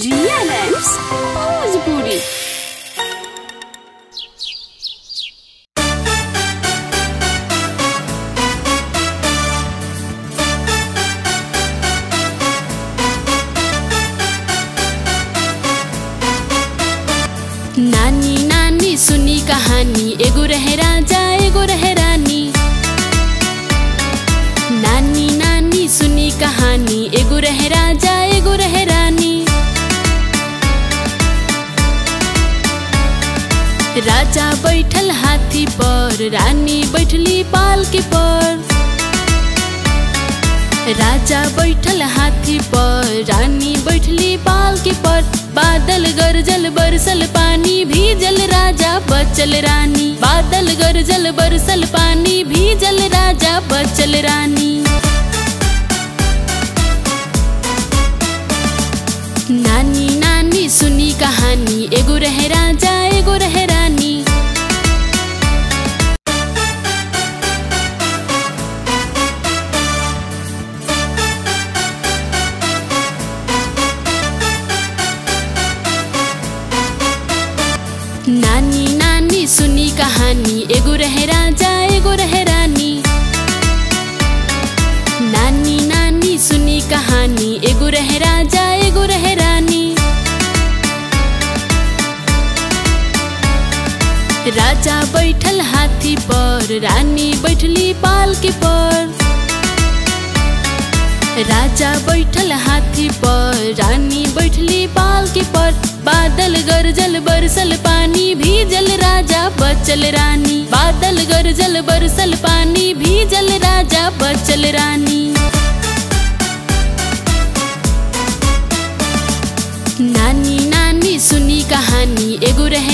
रियल्स भोजपुरी। नानी नानी सुनी कहानी, एगो रहे राजा एगो रहे रानी। नानी नानी सुनी कहानी, एगो रहे राजा एगो रहे रानी। राजा बैठल हाथी पर, रानी बैठली पालकी पर। राजा बैठल हाथी पर, रानी बैठली पालकी पर। बादल गरजल बरसल पानी, भीजल राजा बचल रानी। बादल गरजल बरसल पानी, भीजल राजा बचल रानी। नानी नानी सुनी कहानी, एगो रहे राजा एगो रहे रानी। नानी नानी सुनी कहानी, एगो रहे राजा एगो रहे रानी। नानी नानी सुनी कहानी, एगो रहे राजा एगो रहे रानी। राजा बैठल हाथी पर, रानी बैठली पालकी पर। राजा बैठल हाथी पर, रानी बैठली पालकी पर। बादल गरजल बरसल पानी, भीजल राजा बचल रानी। बादल गरजल बरसल पानी, भीजल राजा बचल रानी। नानी नानी सुनी कहानी, एगो रहे